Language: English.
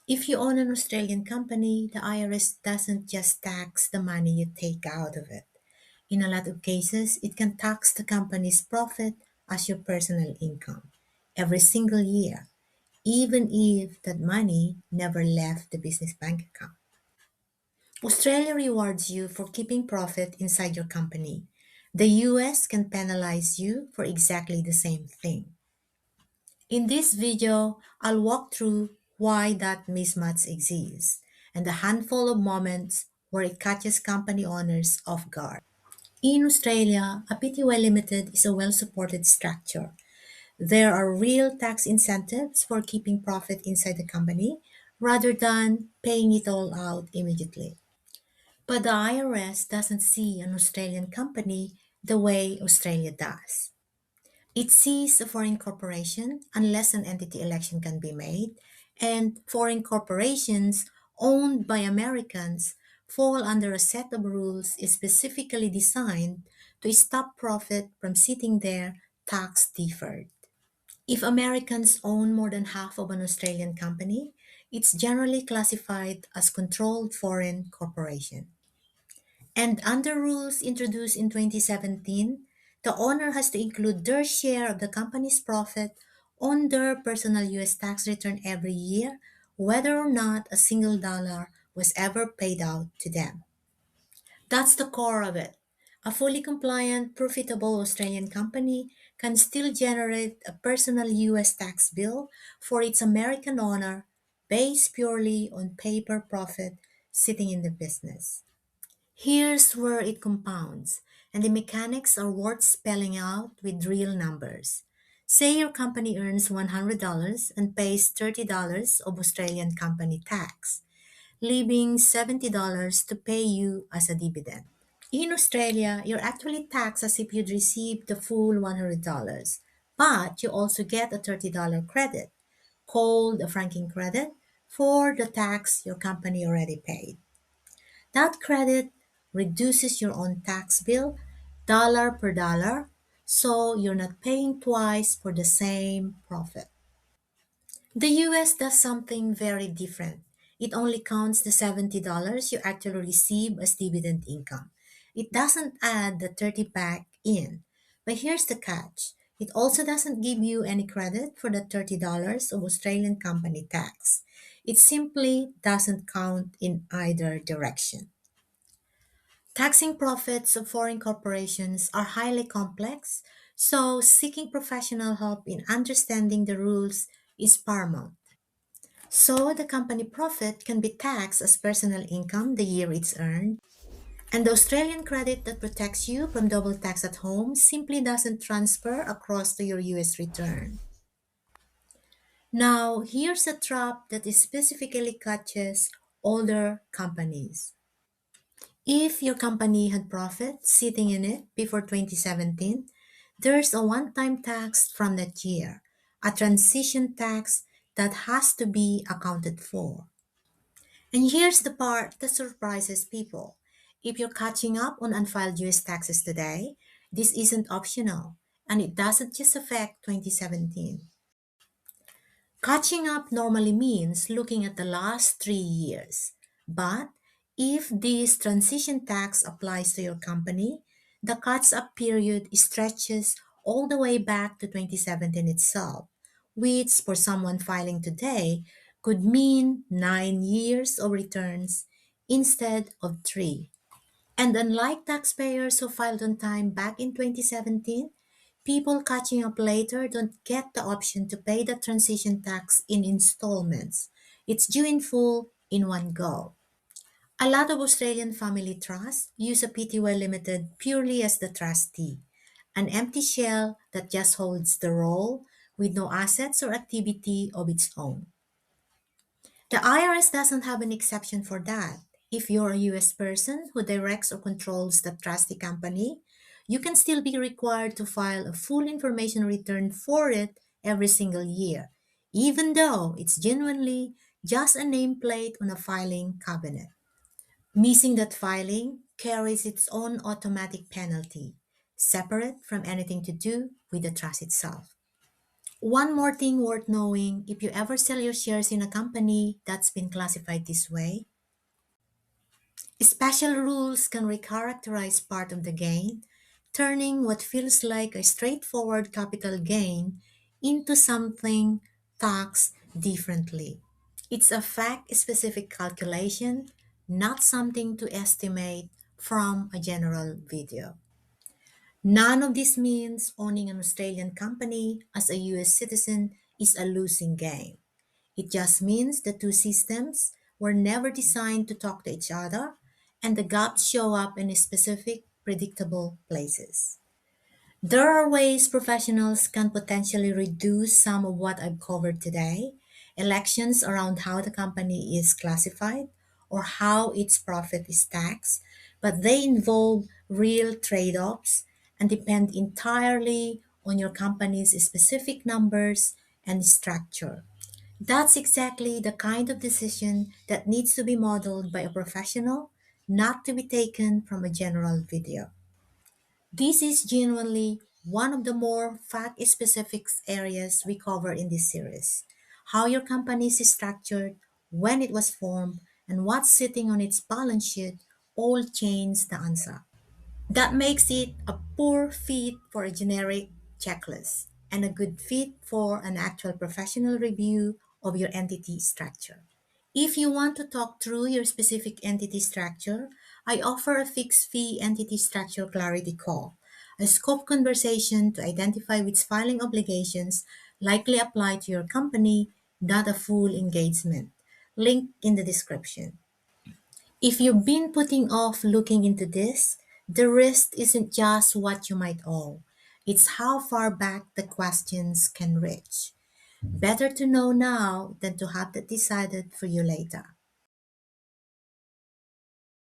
If you own an Australian company, the IRS doesn't just tax the money you take out of it. In a lot of cases, it can tax the company's profit as your personal income every single year, even if that money never left the business bank account. Australia rewards you for keeping profit inside your company. The US can penalize you for exactly the same thing. In this video, I'll walk through why that mismatch exists and a handful of moments where it catches company owners off guard. In Australia, a PTY Limited is a well-supported structure. There are real tax incentives for keeping profit inside the company rather than paying it all out immediately. But the IRS doesn't see an Australian company the way Australia does. It sees a foreign corporation unless an entity election can be made, and foreign corporations owned by Americans fall under a set of rules specifically designed to stop profit from sitting there tax deferred. If Americans own more than half of an Australian company, it's generally classified as controlled foreign corporation. And under rules introduced in 2017, the owner has to include their share of the company's profit on their personal US tax return every year, whether or not a single dollar was ever paid out to them. That's the core of it. A fully compliant, profitable Australian company can still generate a personal US tax bill for its American owner based purely on paper profit sitting in the business. Here's where it compounds, and the mechanics are worth spelling out with real numbers. Say your company earns $100 and pays $30 of Australian company tax, leaving $70 to pay you as a dividend. In Australia, you're actually taxed as if you'd received the full $100, but you also get a $30 credit, called a franking credit, for the tax your company already paid. That credit reduces your own tax bill dollar per dollar, so you're not paying twice for the same profit. The US does something very different. It only counts the $70 you actually receive as dividend income. It doesn't add the 30 back in. But here's the catch. It also doesn't give you any credit for the $30 of Australian company tax. It simply doesn't count in either direction. Taxing profits of foreign corporations are highly complex, so seeking professional help in understanding the rules is paramount. So the company profit can be taxed as personal income the year it's earned, and the Australian credit that protects you from double tax at home simply doesn't transfer across to your US return. Now, here's a trap that specifically catches older companies. If your company had profit sitting in it before 2017, there's a one-time tax from that year, a transition tax that has to be accounted for. And here's the part that surprises people. If you're catching up on unfiled US taxes today, this isn't optional, and it doesn't just affect 2017. Catching up normally means looking at the last 3 years. But if this transition tax applies to your company, the catch up period stretches all the way back to 2017 itself, which for someone filing today could mean 9 years of returns instead of 3. And unlike taxpayers who filed on time back in 2017, people catching up later don't get the option to pay the transition tax in installments. It's due in full in one go. A lot of Australian family trusts use a PTY Limited purely as the trustee, an empty shell that just holds the role with no assets or activity of its own. The IRS doesn't have an exception for that. If you're a US person who directs or controls the trustee company, you can still be required to file a full information return for it every single year, even though it's genuinely just a nameplate on a filing cabinet. Missing that filing carries its own automatic penalty, separate from anything to do with the trust itself. One more thing worth knowing, if you ever sell your shares in a company that's been classified this way, special rules can recharacterize part of the gain, turning what feels like a straightforward capital gain into something taxed differently. It's a fact specific calculation, not something to estimate from a general video. None of this means owning an Australian company as a US citizen is a losing game. It just means the two systems were never designed to talk to each other, and the gaps show up in specific, predictable places. There are ways professionals can potentially reduce some of what I've covered today. Elections around how the company is classified or how its profit is taxed, but they involve real trade offs and depend entirely on your company's specific numbers and structure. That's exactly the kind of decision that needs to be modeled by a professional, not to be taken from a general video. This is genuinely one of the more fact-specific areas we cover in this series. How your company is structured, when it was formed, and what's sitting on its balance sheet all change the answer. That makes it a poor fit for a generic checklist and a good fit for an actual professional review of your entity structure. If you want to talk through your specific entity structure, I offer a fixed fee entity structure clarity call, a scope conversation to identify which filing obligations likely apply to your company, not a full engagement. Link in the description. If you've been putting off looking into this, the risk isn't just what you might owe, it's how far back the questions can reach. Better to know now than to have that decided for you later.